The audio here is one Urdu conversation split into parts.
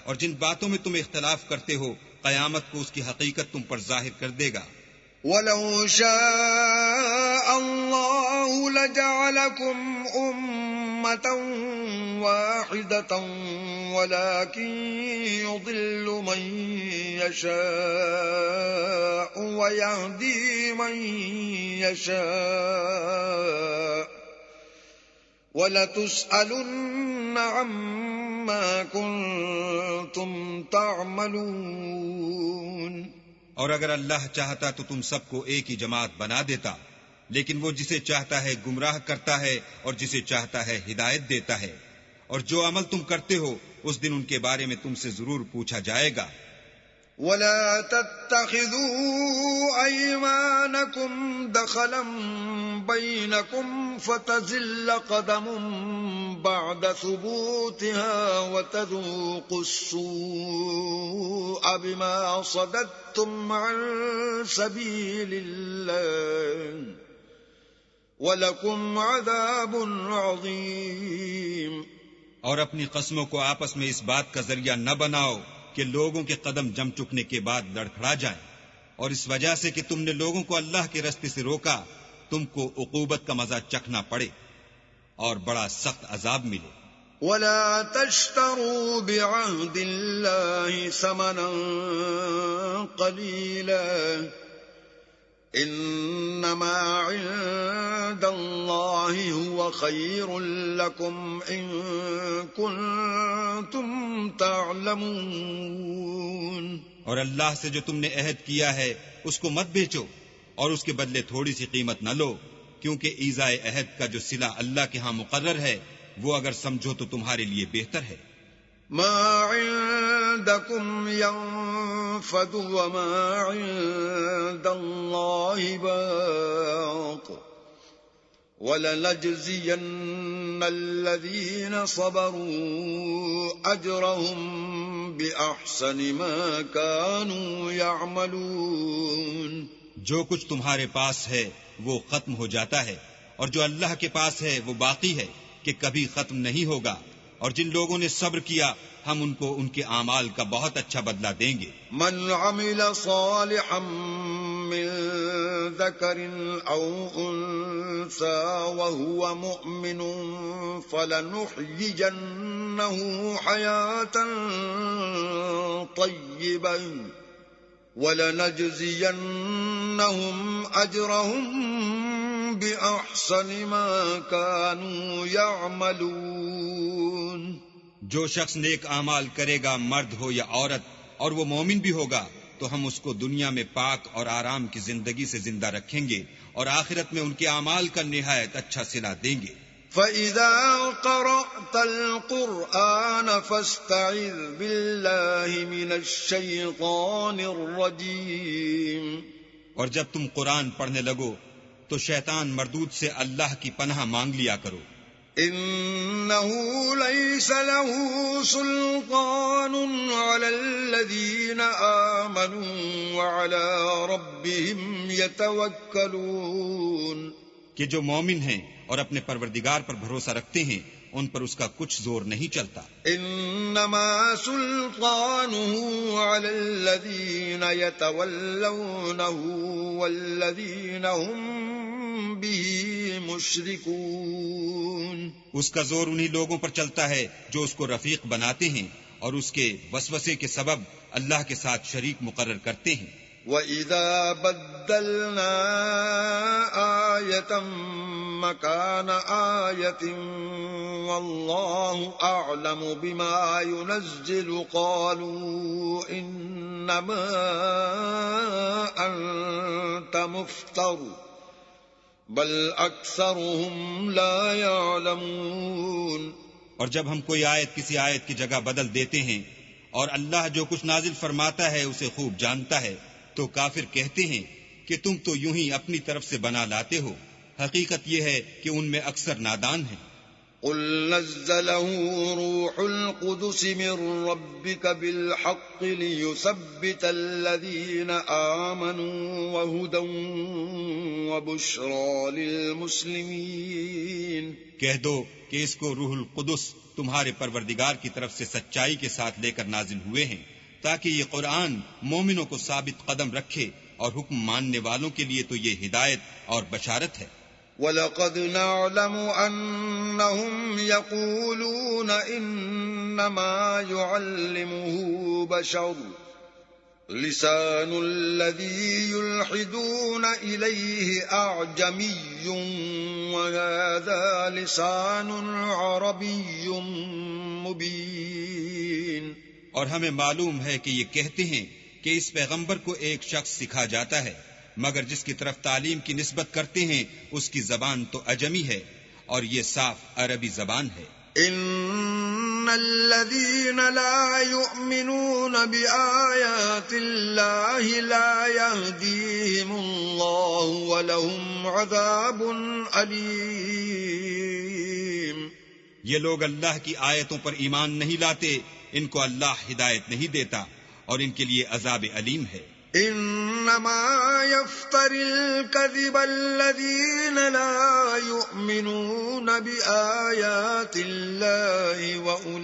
اور جن باتوں میں تم اختلاف کرتے ہو قیامت کو اس کی حقیقت تم پر ظاہر کر دے گا۔ وَلَوْ شَاءَ اللَّهُ لَجَعَلَكُمْ أُمَّةً وَاحِدَةً وَلَكِنْ يُضِلُّ مَنْ يَشَاءُ وَيَهْدِي مَنْ يَشَاءُ وَلَتُسْأَلُنَّ عَمَّا كُنْتُمْ تَعْمَلُونَ۔ اور اگر اللہ چاہتا تو تم سب کو ایک ہی جماعت بنا دیتا، لیکن وہ جسے چاہتا ہے گمراہ کرتا ہے اور جسے چاہتا ہے ہدایت دیتا ہے، اور جو عمل تم کرتے ہو اس دن ان کے بارے میں تم سے ضرور پوچھا جائے گا۔ وَلَا تَتَّخِذُوا أَيْمَانَكُمْ دَخَلًا بَيْنَكُمْ فَتَزِلَّ قَدَمٌ بَعْدَ ثُبُوتِهَا وَتَذُوقُوا السُّوءَ بِمَا صَدَدتُّمْ عَنْ سَبِيلِ اللَّهِ وَلَكُمْ عَذَابٌ عَظِيمٌ۔ اور اپنی قسموں کو آپس میں اس بات کا ذریعہ نہ بناؤ کہ لوگوں کے قدم جم چکنے کے بعد لڑکھڑا جائیں، اور اس وجہ سے کہ تم نے لوگوں کو اللہ کے راستے سے روکا تم کو عقوبت کا مزہ چکھنا پڑے اور بڑا سخت عذاب ملے۔ وَلَا تَشْتَرُوا بِعَهْدِ اللَّهِ ثَمَنًا قَلِيلًا إِنَّمَا عِندَ اللَّهِ هُوَ خَيْرٌ لَكُمْ إِن كُنتُمْ تَعْلَمُونَ۔ اور اللہ سے جو تم نے عہد کیا ہے اس کو مت بیچو، اور اس کے بدلے تھوڑی سی قیمت نہ لو، کیونکہ ایذائے عہد کا جو صلہ اللہ کے ہاں مقرر ہے وہ اگر سمجھو تو تمہارے لیے بہتر ہے۔ ما عندكم ينفد وما عند الله باق وَلَنَجْزِيَنَّ الَّذِينَ صَبَرُوا أَجْرَهُمْ بِأَحْسَنِ مَا كَانُوا يَعْمَلُونَ۔ جو کچھ تمہارے پاس ہے وہ ختم ہو جاتا ہے، اور جو اللہ کے پاس ہے وہ باقی ہے کہ کبھی ختم نہیں ہوگا، اور جن لوگوں نے صبر کیا ہم ان کو ان کے اعمال کا بہت اچھا بدلہ دیں گے۔ من عمل صالحا من ذکر او انثى وهو مؤمن فلنحيينه حياة طيبة ولنجزينهم اجرهم بأحسن ما كانوا يعملون۔ جو شخص نیک اعمال کرے گا، مرد ہو یا عورت، اور وہ مومن بھی ہوگا، تو ہم اس کو دنیا میں پاک اور آرام کی زندگی سے زندہ رکھیں گے، اور آخرت میں ان کے اعمال کا نہایت اچھا صلہ دیں گے۔ فَإِذَا قَرَأْتَ الْقُرْآنَ فَاسْتَعِذْ بِاللَّهِ مِنَ الشَّيْطَانِ الرَّجِيمِ۔ اور جب تم قرآن پڑھنے لگو تو شیطان مردود سے اللہ کی پناہ مانگ لیا کرو۔ إِنَّهُ لَيْسَ لَهُ سُلْطَانٌ عَلَى الَّذِينَ آمَنُوا وَعَلَى رَبِّهِمْ يَتَوَكَّلُونَ۔ کہ جو مومن ہیں اور اپنے پروردگار پر بھروسہ رکھتے ہیں ان پر اس کا کچھ زور نہیں چلتا۔ انما سلطانه على الذين يتولونه والذين هم به مشركون۔ اس کا زور انہی لوگوں پر چلتا ہے جو اس کو رفیق بناتے ہیں اور اس کے وسوسے کے سبب اللہ کے ساتھ شریک مقرر کرتے ہیں۔ وَإِذَا بَدَّلْنَا آيَةً مَكَانَ آيَةٍ وَاللَّهُ أَعْلَمُ بِمَا يُنَزِّلُ قَالُوا إِنَّمَا أَنْتَ مُفْتَرٍ بَلْ أَكْثَرُهُمْ لَا يَعْلَمُونَ۔ اور جب ہم کوئی آیت کسی آیت کی جگہ بدل دیتے ہیں اور اللہ جو کچھ نازل فرماتا ہے اسے خوب جانتا ہے، تو کافر کہتے ہیں کہ تم تو یوں ہی اپنی طرف سے بنا لاتے ہو، حقیقت یہ ہے کہ ان میں اکثر نادان ہیں۔ قل نزله روح القدس من ربك بالحق ليثبت الذين آمنوا وهدى وبشرى للمسلمين. کہہ دو کہ اس کو روح القدس تمہارے پروردگار کی طرف سے سچائی کے ساتھ لے کر نازل ہوئے ہیں تاکہ یہ قرآن مومنوں کو ثابت قدم رکھے اور حکم ماننے والوں کے لیے تو یہ ہدایت اور بشارت ہے. وَلَقَدْ نَعْلَمُ أَنَّهُمْ يَقُولُونَ إِنَّمَا يُعَلِّمُهُ بَشَرٌ لِسَانُ الَّذِي يُلْحِدُونَ إِلَيْهِ أَعْجَمِيٌّ وَهَذَا لِسَانٌ عَرَبِيٌّ مُبِينٌ. اور ہمیں معلوم ہے کہ یہ کہتے ہیں کہ اس پیغمبر کو ایک شخص سکھا جاتا ہے، مگر جس کی طرف تعلیم کی نسبت کرتے ہیں اس کی زبان تو عجمی ہے اور یہ صاف عربی زبان ہے. ان الذين لا يؤمنون بآيات الله لا يهديهم الله ولهم عذاب أليم. یہ لوگ اللہ کی آیتوں پر ایمان نہیں لاتے، ان کو اللہ ہدایت نہیں دیتا اور ان کے لیے عذاب علیم ہے. انما يفتر الكذب الذين لا يؤمنون بآيات الله واولئك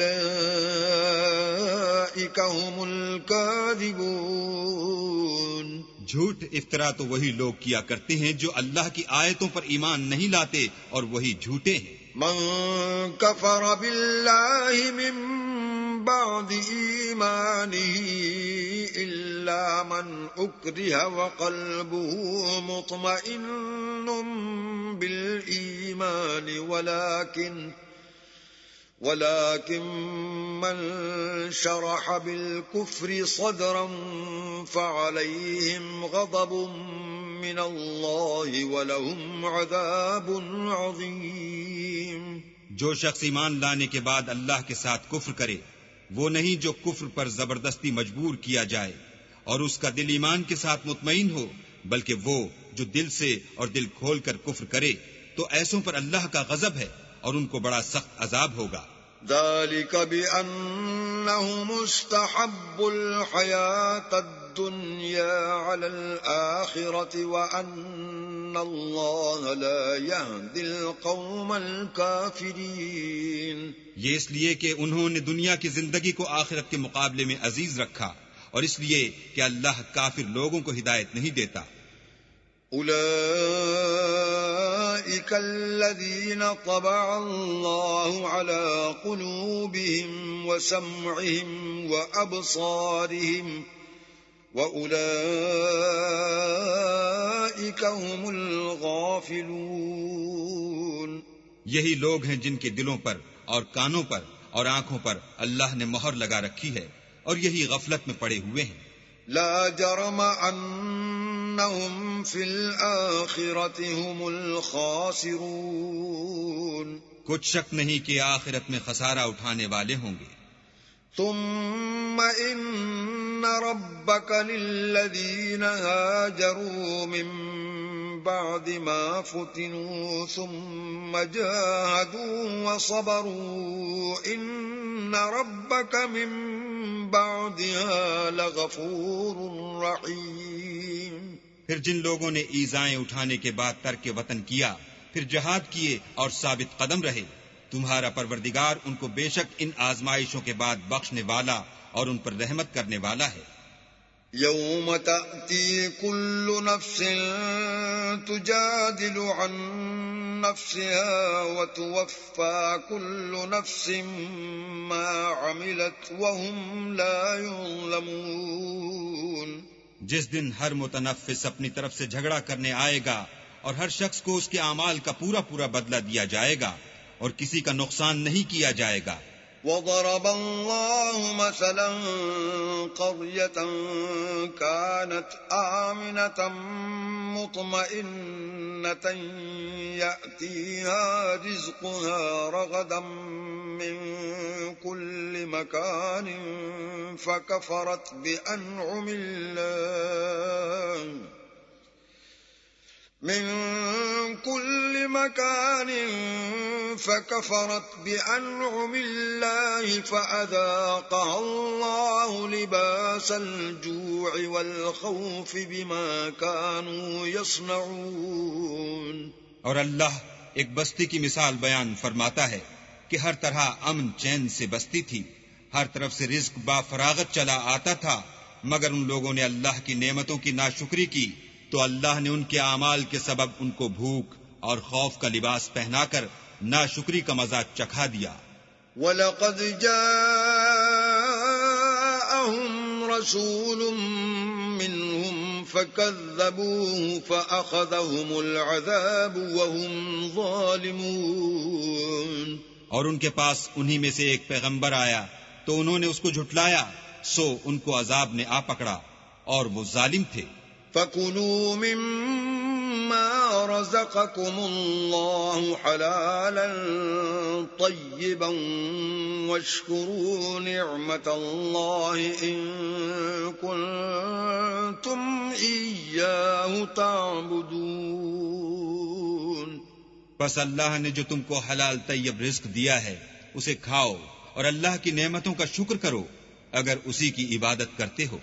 هم الكاذبون. جھوٹ افطرا تو وہی لوگ کیا کرتے ہیں جو اللہ کی آیتوں پر ایمان نہیں لاتے اور وہی جھوٹے ہیں. من كفر بالله من بعد إيمانه إلا من أكره وقلبه مطمئن بالإيمان ولكن من شرح بالكفر صدرا فعليهم غضب من الله ولهم عذاب عظيم. جو شخص ایمان لانے کے بعد اللہ کے ساتھ کفر کرے وہ نہیں جو کفر پر زبردستی مجبور کیا جائے اور اس کا دل ایمان کے ساتھ مطمئن ہو، بلکہ وہ جو دل سے اور دل کھول کر کفر کرے تو ایسوں پر اللہ کا غضب ہے اور ان کو بڑا سخت عذاب ہوگا. ذلك بأنهم استحبوا الحياة الدنيا على الآخرة وأن الله لا يهدي القوم الكافرين. یہ اس لیے کہ انہوں نے دنیا کی زندگی کو آخرت کے مقابلے میں عزیز رکھا اور اس لیے کہ اللہ کافر لوگوں کو ہدایت نہیں دیتا. أولئك الذين طبع الله على قلوبهم وسمعهم وأبصارهم وأولئك هم الغافلون. یہی لوگ ہیں جن کے دلوں پر اور کانوں پر اور آنکھوں پر اللہ نے مہر لگا رکھی ہے اور یہی غفلت میں پڑے ہوئے ہیں. لا جرم انہم فی الآخرة هم الخاسرون. کچھ شک نہیں کہ آخرت میں خسارہ اٹھانے والے ہوں گے. ثم ان ربك للذین هاجروا من بعد ما فتنوا ثم جاهدوا وصبروا ان ربك من بعدها لغفور رحیم. پھر جن لوگوں نے ایذائیں اٹھانے کے بعد ترک وطن کیا، پھر جہاد کیے اور ثابت قدم رہے، تمہارا پروردگار ان کو بے شک ان آزمائشوں کے بعد بخشنے والا اور ان پر رحمت کرنے والا ہے. یوم تأتی کل نفس تجادل عن نفسها وتوفى كل نفس ما عملت وهم لا يظلمون. جس دن ہر متنفس اپنی طرف سے جھگڑا کرنے آئے گا اور ہر شخص کو اس کے اعمال کا پورا پورا بدلہ دیا جائے گا اور کسی کا نقصان نہیں کیا جائے گا. وضرب الله مثلا قرية كانت آمنة مطمئنة يأتيها رزقها رغدا من كل مكان من كل مكان فكفرت بأنعم الله فأذاقها الله لباس الجوع والخوف بما كانوا يصنعون. اور اللہ ایک بستی کی مثال بیان فرماتا ہے کہ ہر طرح امن چین سے بستی تھی، ہر طرف سے رزق با فراغت چلا آتا تھا، مگر ان لوگوں نے اللہ کی نعمتوں کی ناشکری کی تو اللہ نے ان کے اعمال کے سبب ان کو بھوک اور خوف کا لباس پہنا کر ناشکری کا مزہ چکھا دیا. وَلَقَدْ جَاءَهُمْ رَسُولٌ مِّنْهُمْ فَكَذَّبُوهُ فَأَخَذَهُمُ الْعَذَابُ وَهُمْ ظَالِمُونَ. اور ان کے پاس انہی میں سے ایک پیغمبر آیا تو انہوں نے اس کو جھٹلایا، سو ان کو عذاب نے آ پکڑا اور وہ ظالم تھے. فَكُلُوا مِمَّا رَزَقَكُمُ اللَّهُ حَلَالًا طَيِّبًا وَاشْكُرُوا نِعْمَةَ اللَّهِ إِن كُنتُمْ إِيَّاهُ تَعْبُدُونَ. بس اللہ نے جو تم کو حلال طیب رزق دیا ہے اسے کھاؤ اور اللہ کی نعمتوں کا شکر کرو اگر اسی کی عبادت کرتے ہو.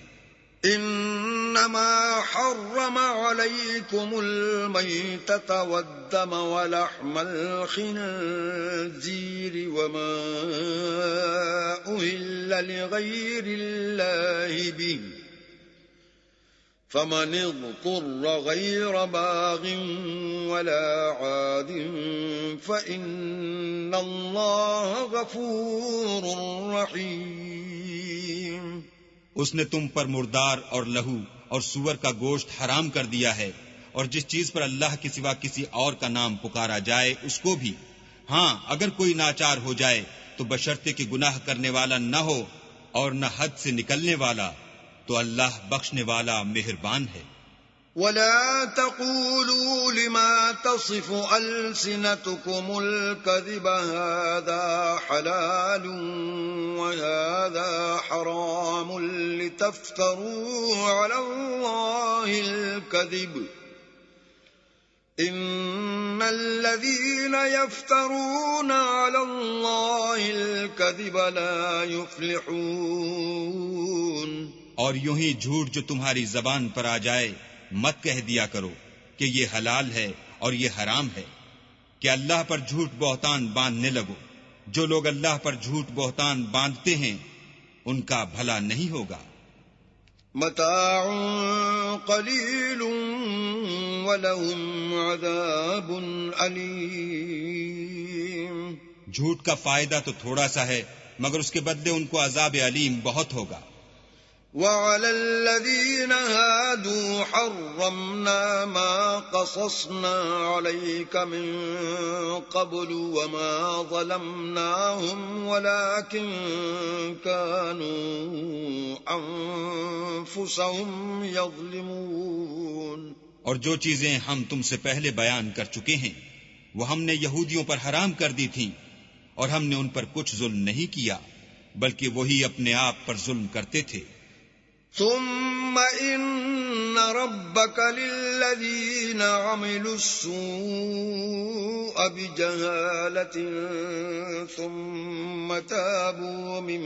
انما حرم عليكم الميتة والدم ولحم الخنزير وما أهل لغير الله به فمن اضطر غير باغ ولا عاد فإن الله غفور رحيم. اس نے تم پر مردار اور لہو اور سور کا گوشت حرام کر دیا ہے، اور جس چیز پر اللہ کے سوا کسی اور کا نام پکارا جائے اس کو بھی. ہاں اگر کوئی ناچار ہو جائے تو بشرطے کہ گناہ کرنے والا نہ ہو اور نہ حد سے نکلنے والا، تو اللہ بخشنے والا مہربان ہے. ولا تقولوا لما تصف ألسنتكم الكذب هذا حلال وهذا حرام لتفتروا على الله الكذب إن الذين يفترون على الله الكذب لا يفلحون. اور یوں ہی جھوٹ جو تمہاری زبان پر آ جائے مت کہہ دیا کرو کہ یہ حلال ہے اور یہ حرام ہے، کہ اللہ پر جھوٹ بہتان باندھنے لگو. جو لوگ اللہ پر جھوٹ بہتان باندھتے ہیں ان کا بھلا نہیں ہوگا. متاع قلیل ولہم عذاب علیم. جھوٹ کا فائدہ تو تھوڑا سا ہے مگر اس کے بدلے ان کو عذاب علیم بہت ہوگا. وعلى الذين هادوا حرمنا ما قصصنا عليك من قبل وما ظلمناهم ولكن كانوا أنفسهم يظلمون. اور جو چیزیں ہم تم سے پہلے بیان کر چکے ہیں وہ ہم نے یہودیوں پر حرام کر دی تھیں، اور ہم نے ان پر کچھ ظلم نہیں کیا بلکہ وہی اپنے آپ پر ظلم کرتے تھے. ثم إن ربك للذين عملوا السوء بجهالة ثم تابوا من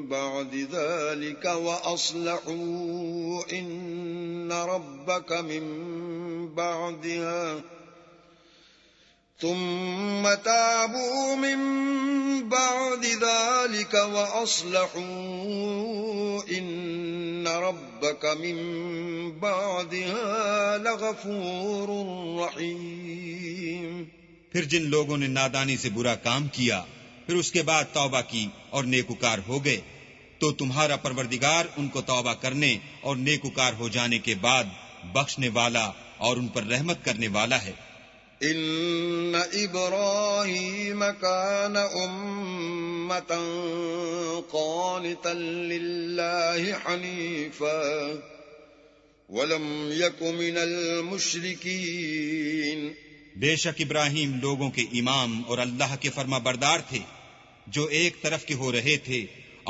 بعد ذلك وأصلحوا إن ربك من بعدها ثم تابوا من بعد ذلك وأصلحوا إن ربك من بعدها لغفور رحيم. پھر جن لوگوں نے نادانی سے برا کام کیا پھر اس کے بعد توبہ کی اور نیکوکار ہو گئے تو تمہارا پروردگار ان کو توبہ کرنے اور نیکوکار ہو جانے کے بعد بخشنے والا اور ان پر رحمت کرنے والا ہے. ان ابراہیم کان امة قانتا للہ حنیفا ولم یک من المشرکین. بے شک ابراہیم لوگوں کے امام اور اللہ کے فرما بردار تھے جو ایک طرف کے ہو رہے تھے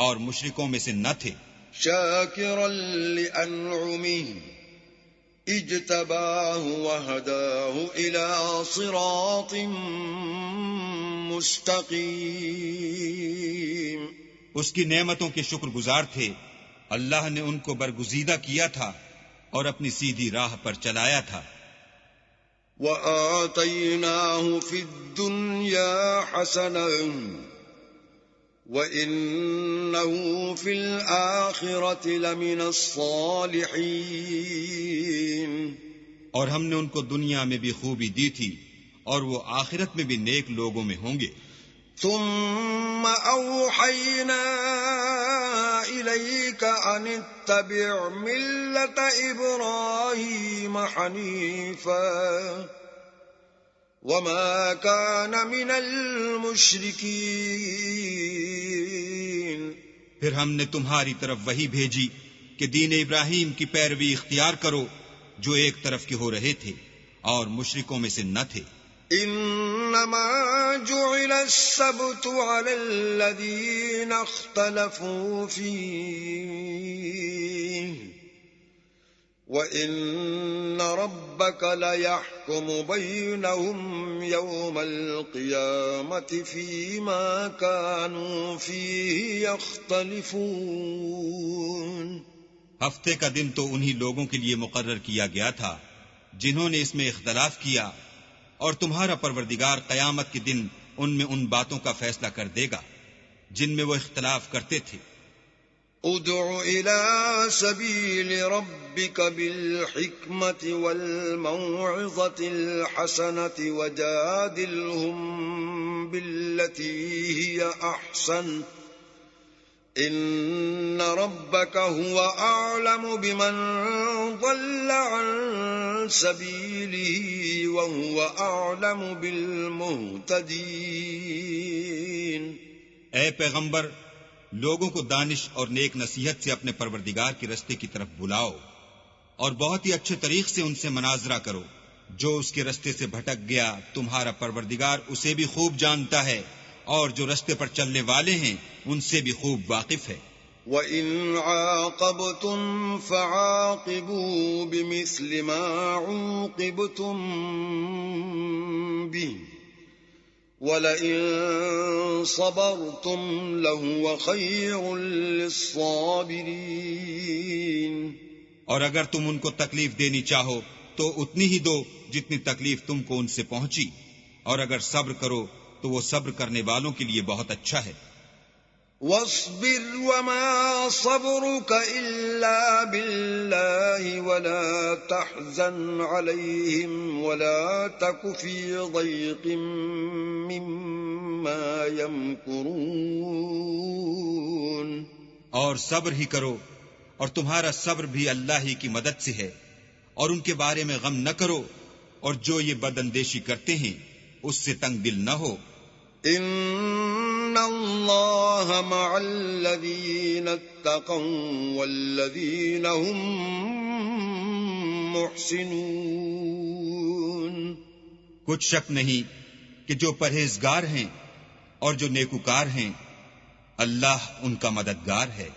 اور مشرکوں میں سے نہ تھے. شاکرا لانعمہ اجتباه وهداه إلى صراط مستقيم. اس کی نعمتوں کے شکر گزار تھے. اللہ نے ان کو برگزیدہ کیا تھا اور اپنی سیدھی راہ پر چلایا تھا. وَآتَيْنَاهُ فِي الدُّنْيَا حَسَنَةً وَإِنَّهُ فِي الْآخِرَةِ لَمِنَ الصَّالِحِينَ. اور ہم نے ان کو دنیا میں بھی خوبی دی تھی اور وہ آخرت میں بھی نیک لوگوں میں ہوں گے. ثُمَّ أَوْحَيْنَا إِلَيْكَ أَنِ اتَّبِعْ مِلَّةَ إِبْرَاهِيمَ حَنِيفًا وَمَا كَانَ مِنَ الْمُشْرِكِينَ. پھر ہم نے تمہاری طرف وحی بھیجی کہ دین ابراہیم کی پیروی اختیار کرو جو ایک طرف کے ہو رہے تھے اور مشرکوں میں سے نہ تھے. انما جعل السبت على الذين اختلفوا فيه وان ربك ليحكم بينهم يوم القيامة فيما كانوا فيه يختلفون. ہفتے کا دن تو انہی لوگوں کے لیے مقرر کیا گیا تھا جنہوں نے اس میں اختلاف کیا، اور تمہارا پروردگار قیامت کے دن ان میں ان باتوں کا فیصلہ کر دے گا جن میں وہ اختلاف کرتے تھے. ادع الى سبيل ربك بالحكمة والموعظة الحسنة وجادلهم بالتي هي احسن ان ربك هو اعلم بمن ضل عن سبيله وهو اعلم بالمهتدين. اے پیغمبر، لوگوں کو دانش اور نیک نصیحت سے اپنے پروردگار کے رستے کی طرف بلاؤ اور بہت ہی اچھے طریق سے ان سے مناظرہ کرو. جو اس کے رستے سے بھٹک گیا تمہارا پروردگار اسے بھی خوب جانتا ہے، اور جو رستے پر چلنے والے ہیں ان سے بھی خوب واقف ہے. وَإِنْ عَاقَبْتُمْ فَعَاقِبُوا بِمِثْلِ مَا عُوقِبْتُمْ بِهِ وَلَئِن صَبَرْتُمْ لَهُوَ خَيْرٌ لِلصَّابِرِينَ. اور اگر تم ان کو تکلیف دینی چاہو تو اتنی ہی دو جتنی تکلیف تم کو ان سے پہنچی، اور اگر صبر کرو تو وہ صبر کرنے والوں کے لیے بہت اچھا ہے. وَاصْبِرْ وَمَا صَبْرُكَ إِلَّا بِاللَّهِ وَلَا تَحْزَنْ عَلَيْهِمْ وَلَا تَكُ فِي ضَيْقٍ مِّمَّا يَمْكُرُونَ. اور صبر ہی کرو، اور تمہارا صبر بھی اللہ ہی کی مدد سے ہے، اور ان کے بارے میں غم نہ کرو، اور جو یہ بد اندیشی کرتے ہیں اس سے تنگ دل نہ ہو. ان اللہ مع الذین اتقوا والذین هم محسنون. کچھ شک نہیں کہ جو پرہیزگار ہیں اور جو نیکوکار ہیں اللہ ان کا مددگار ہے.